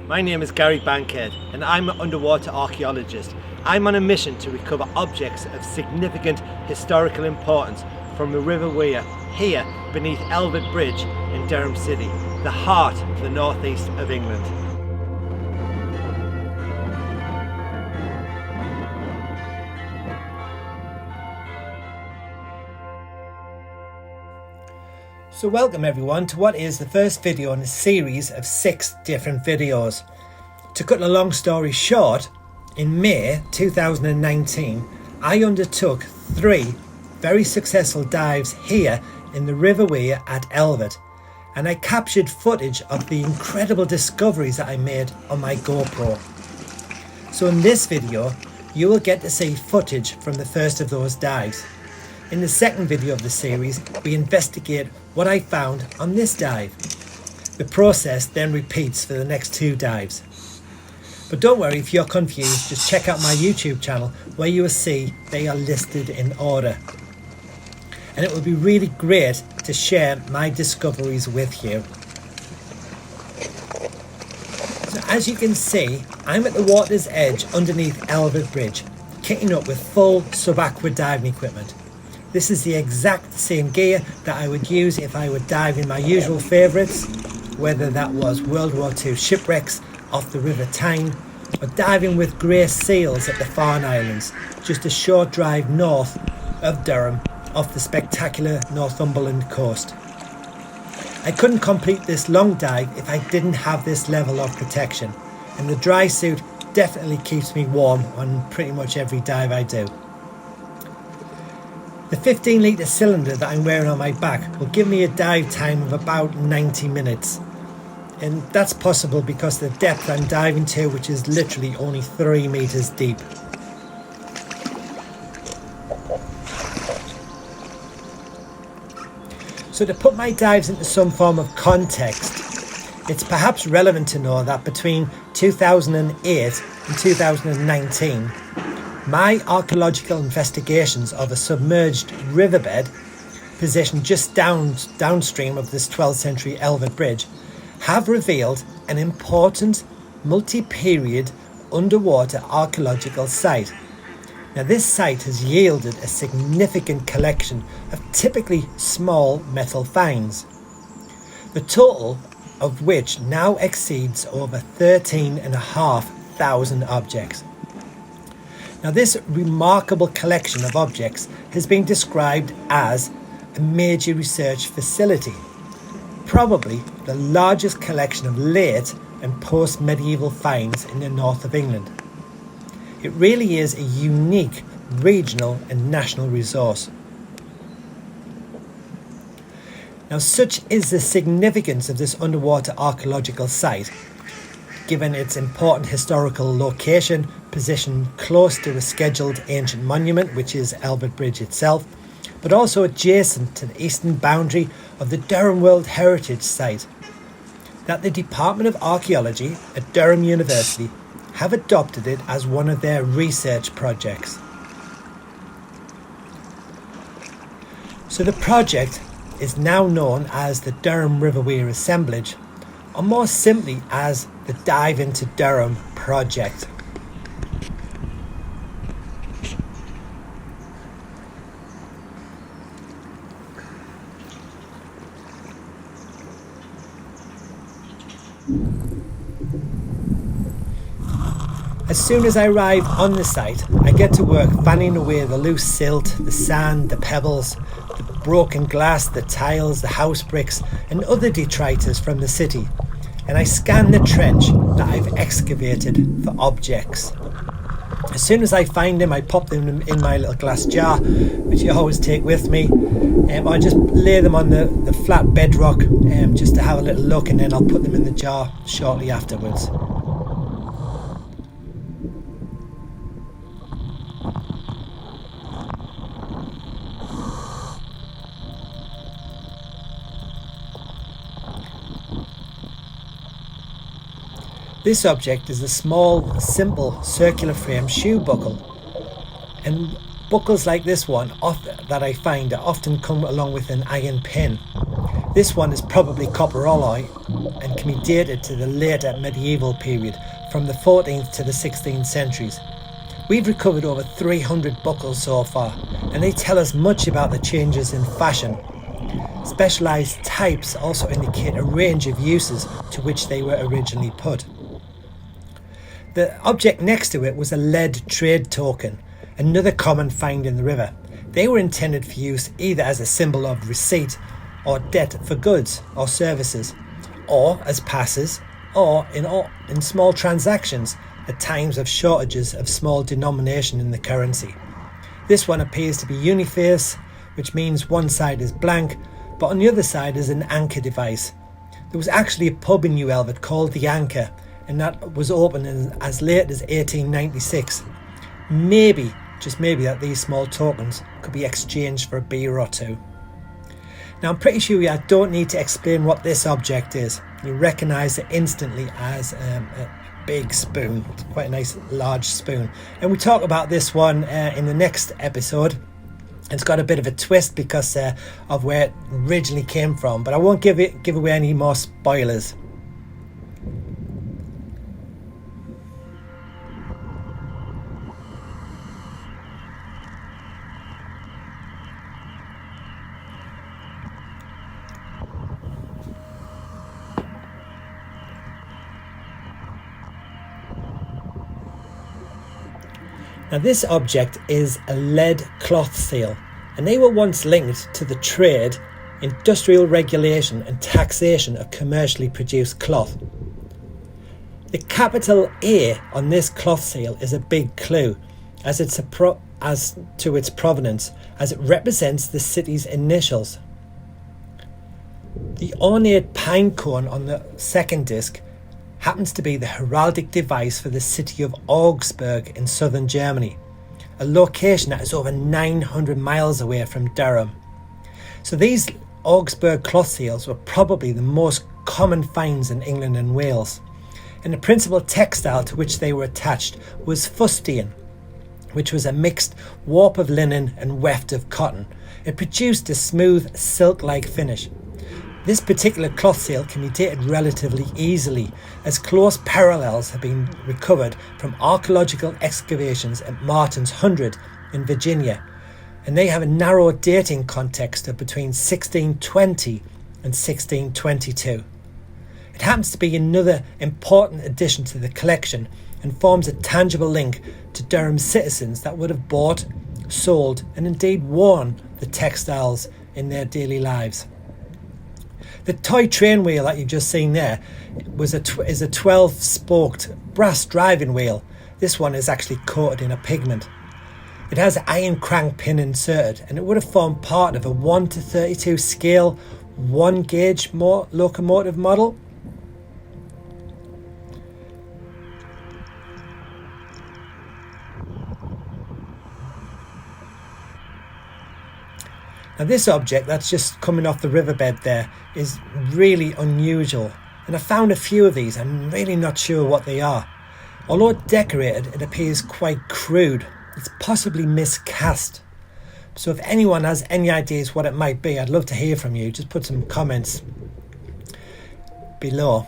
My name is Gary Bankhead and I'm an underwater archaeologist. I'm on a mission to recover objects of significant historical importance from the River Wear here beneath Elved Bridge in Durham City, the heart of the northeast of England. So welcome everyone to what is the first video in a series of 6 different videos. To cut a long story short, in May 2019 I undertook 3 very successful dives here in the River Wear at Elved, and I captured footage of the incredible discoveries that I made on my GoPro. So in this video you will get to see footage from the first of those dives. In the second video of the series, we investigate what I found on this dive. The process then repeats for the next 2 dives. But don't worry if you're confused, just check out my YouTube channel where you will see they are listed in order. And it will be really great to share my discoveries with you. So as you can see, I'm at the water's edge underneath Elved Bridge, kitting up with full sub-aqua diving equipment. This is the exact same gear that I would use if I would dive in my usual favourites, whether that was World War II shipwrecks off the River Tyne, or diving with grey seals at the Farne Islands, just a short drive north of Durham off the spectacular Northumberland coast. I couldn't complete this long dive if I didn't have this level of protection, and the dry suit definitely keeps me warm on pretty much every dive I do. The 15 litre cylinder that I'm wearing on my back will give me a dive time of about 90 minutes. And that's possible because the depth I'm diving to, which is literally only 3 metres deep. So to put my dives into some form of context, it's perhaps relevant to know that between 2008 and 2019, my archaeological investigations of a submerged riverbed positioned just downstream of this 12th century Elved Bridge have revealed an important multi-period underwater archaeological site. Now this site has yielded a significant collection of typically small metal finds, the total of which now exceeds over 13,500 objects. Now this remarkable collection of objects has been described as a major research facility, probably the largest collection of late and post-medieval finds in the north of England. It really is a unique regional and national resource. Now such is the significance of this underwater archaeological site, given its important historical location, positioned close to a scheduled ancient monument, which is Elved Bridge itself, but also adjacent to the eastern boundary of the Durham World Heritage Site, that the Department of Archaeology at Durham University have adopted it as one of their research projects. So the project is now known as the Durham River Wear Assemblage, or more simply as the Dive into Durham project. As soon as I arrive on the site, I get to work fanning away the loose silt, the sand, the pebbles, the broken glass, the tiles, the house bricks and other detritus from the city, and I scan the trench that I've excavated for objects. As soon as I find them, I pop them in my little glass jar, which I always take with me. I just lay them on the flat bedrock just to have a little look, and then I'll put them in the jar shortly afterwards. This object is a small, simple, circular frame shoe buckle, and buckles like this one that I find often come along with an iron pin. This one is probably copper alloy, and can be dated to the later medieval period from the 14th to the 16th centuries. We've recovered over 300 buckles so far, and they tell us much about the changes in fashion. Specialised types also indicate a range of uses to which they were originally put. The object next to it was a lead trade token, another common find in the river. They were intended for use either as a symbol of receipt or debt for goods or services, or as passes, or in small transactions at times of shortages of small denomination in the currency. This one appears to be uniface, which means one side is blank, but on the other side is an anchor device. There was actually a pub in Unearthed called the Anchor, and that was open as late as 1896. Maybe, just maybe, that these small tokens could be exchanged for a beer or two. Now I'm pretty sure I don't need to explain what this object is. You recognise it instantly as a big spoon. It's quite a nice large spoon. And we talk about this one in the next episode. It's got a bit of a twist because of where it originally came from, but I won't give away any more spoilers. Now this object is a lead cloth seal, and they were once linked to the trade, industrial regulation and taxation of commercially produced cloth. The capital A on this cloth seal is a big clue as to its provenance, as it represents the city's initials. The ornate pine cone on the second disc happens to be the heraldic device for the city of Augsburg in southern Germany, a location that is over 900 miles away from Durham. So these Augsburg cloth seals were probably the most common finds in England and Wales, and the principal textile to which they were attached was fustian, which was a mixed warp of linen and weft of cotton. It produced a smooth silk-like finish. This particular cloth seal can be dated relatively easily, as close parallels have been recovered from archaeological excavations at Martin's 100 in Virginia, and they have a narrow dating context of between 1620 and 1622. It happens to be another important addition to the collection and forms a tangible link to Durham citizens that would have bought, sold and indeed worn the textiles in their daily lives. The toy train wheel that you've just seen there is a 12-spoked brass driving wheel. This one is actually coated in a pigment. It has an iron crank pin inserted, and it would have formed part of a 1:32 scale 1-gauge locomotive model. Now this object that's just coming off the riverbed there is really unusual, and I found a few of these. I'm really not sure what they are. Although decorated, it appears quite crude. It's possibly miscast. So if anyone has any ideas what it might be, I'd love to hear from you. Just put some comments below.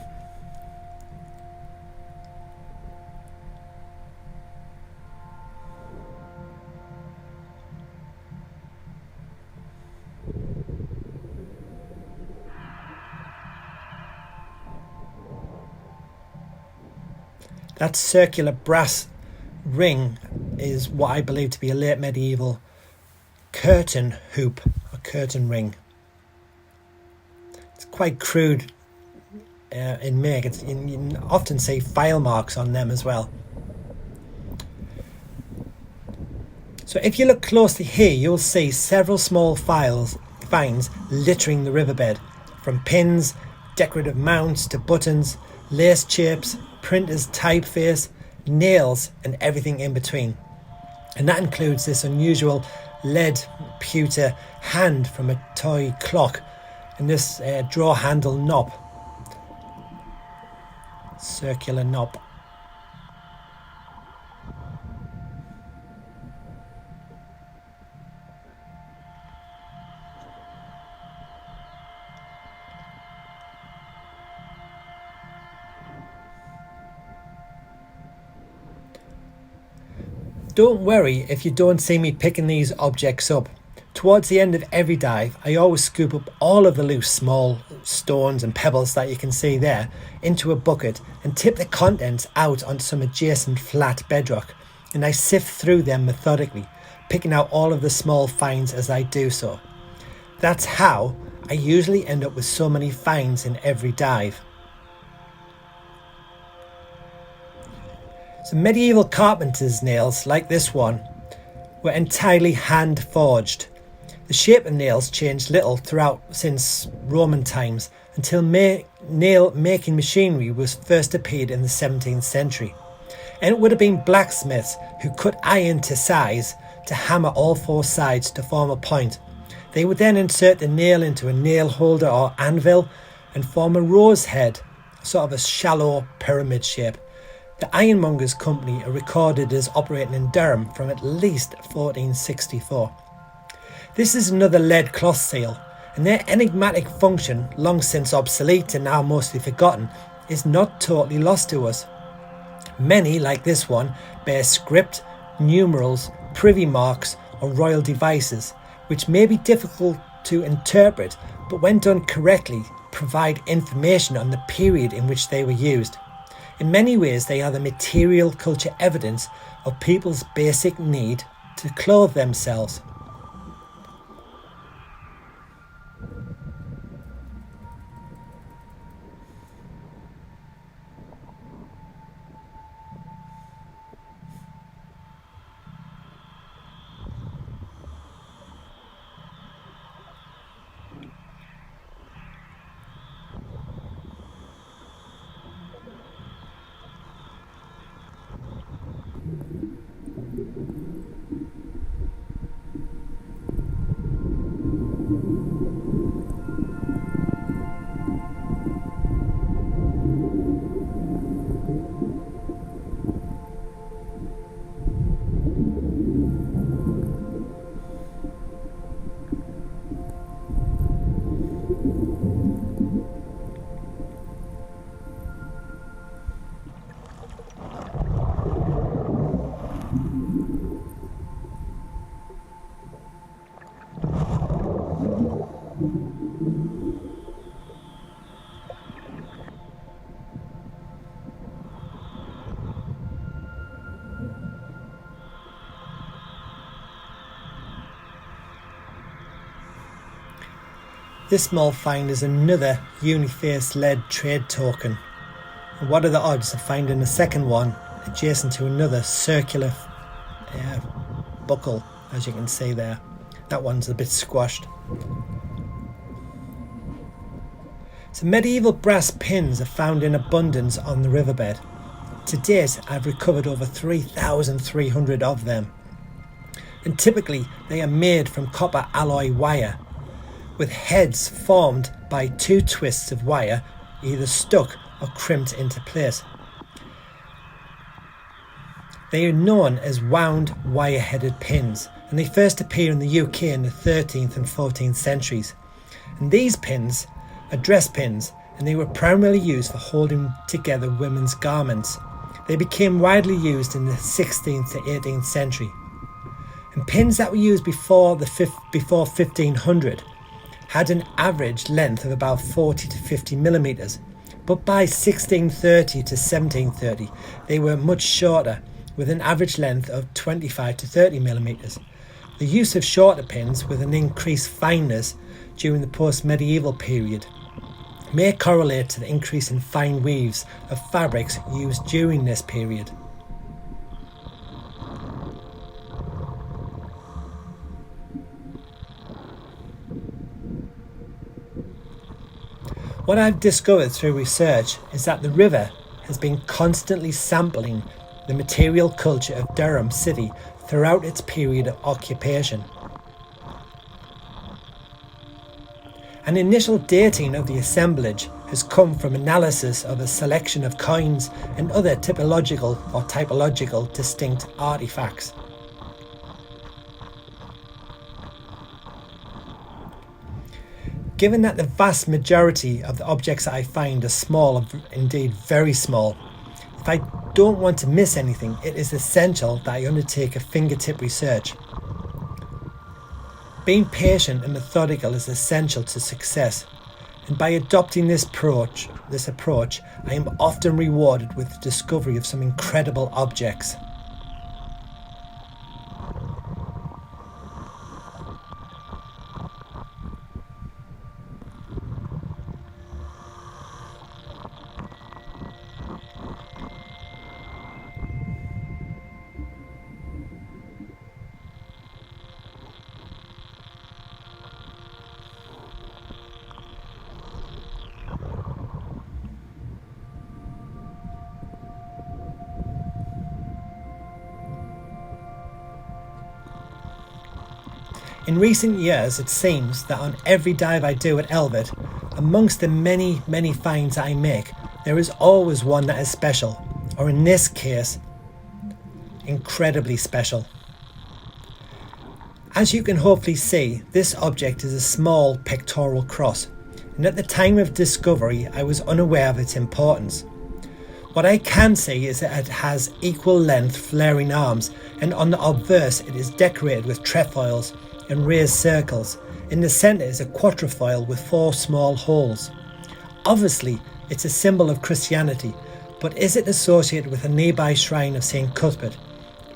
That circular brass ring is what I believe to be a late medieval curtain hoop, or curtain ring. It's quite crude in make. You often see file marks on them as well. So if you look closely here, you'll see several small finds littering the riverbed, from pins, decorative mounts to buttons, lace shapes, printer's typeface, nails and everything in between. And that includes this unusual lead pewter hand from a toy clock and this draw handle knob, circular knob. Don't worry if you don't see me picking these objects up. Towards the end of every dive, I always scoop up all of the loose small stones and pebbles that you can see there into a bucket and tip the contents out onto some adjacent flat bedrock, and I sift through them methodically, picking out all of the small finds as I do so. That's how I usually end up with so many finds in every dive. So medieval carpenter's nails like this one were entirely hand forged. The shape of nails changed little throughout since Roman times until nail making machinery was first appeared in the 17th century. And it would have been blacksmiths who cut iron to size to hammer all four sides to form a point. They would then insert the nail into a nail holder or anvil and form a rose head, sort of a shallow pyramid shape. The ironmongers' company are recorded as operating in Durham from at least 1464. This is another lead cloth seal, and their enigmatic function, long since obsolete and now mostly forgotten, is not totally lost to us. Many, like this one, bear script, numerals, privy marks or royal devices, which may be difficult to interpret, but when done correctly, provide information on the period in which they were used. In many ways, they are the material culture evidence of people's basic need to clothe themselves. This small find is another uniface lead trade token. And what are the odds of finding a second one adjacent to another circular buckle, as you can see there. That one's a bit squashed. So medieval brass pins are found in abundance on the riverbed. To date, I've recovered over 3,300 of them. And typically they are made from copper alloy wire, with heads formed by two twists of wire, either stuck or crimped into place. They are known as wound wire-headed pins, and they first appear in the UK in the 13th and 14th centuries. And these pins are dress pins, and they were primarily used for holding together women's garments. They became widely used in the 16th to 18th century. And pins that were used before 1500 had an average length of about 40 to 50 millimetres, but by 1630 to 1730 they were much shorter, with an average length of 25 to 30 millimetres. The use of shorter pins with an increased fineness during the post-medieval period may correlate to the increase in fine weaves of fabrics used during this period. What I've discovered through research is that the river has been constantly sampling the material culture of Durham City throughout its period of occupation. An initial dating of the assemblage has come from analysis of a selection of coins and other typological distinct artefacts. Given that the vast majority of the objects that I find are small, indeed very small, if I don't want to miss anything, it is essential that I undertake a fingertip research. Being patient and methodical is essential to success, and by adopting this approach, I am often rewarded with the discovery of some incredible objects. In recent years, it seems that on every dive I do at Unearthed, amongst the many finds I make, there is always one that is special, or in this case, incredibly special. As you can hopefully see, this object is a small pectoral cross, and at the time of discovery I was unaware of its importance. What I can see is that it has equal length flaring arms, and on the obverse it is decorated with trefoils and raised circles. In the centre is a quatrefoil with 4 small holes. Obviously it's a symbol of Christianity, but is it associated with a nearby shrine of St. Cuthbert?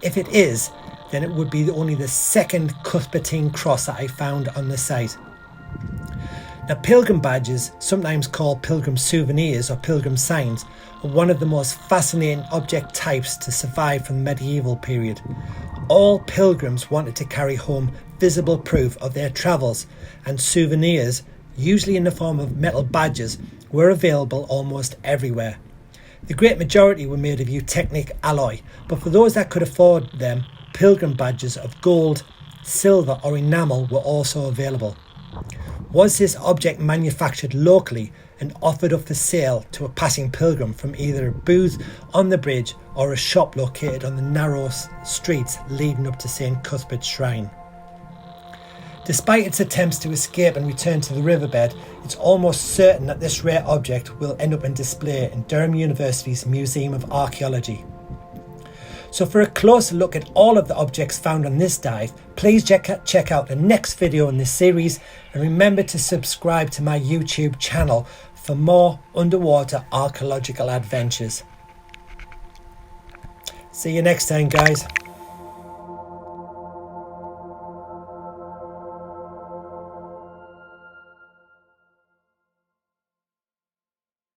If it is, then it would be only the second Cuthbertine cross that I found on the site. Now, pilgrim badges, sometimes called pilgrim souvenirs or pilgrim signs, are one of the most fascinating object types to survive from the medieval period. All pilgrims wanted to carry home visible proof of their travels, and souvenirs, usually in the form of metal badges, were available almost everywhere. The great majority were made of eutechnic alloy, but for those that could afford them, pilgrim badges of gold, silver or enamel were also available. Was this object manufactured locally and offered up for sale to a passing pilgrim from either a booth on the bridge or a shop located on the narrow streets leading up to St. Cuthbert's shrine? Despite its attempts to escape and return to the riverbed, it's almost certain that this rare object will end up on display in Durham University's Museum of Archaeology. So for a closer look at all of the objects found on this dive, please check out the next video in this series, and remember to subscribe to my YouTube channel for more underwater archaeological adventures. See you next time, guys.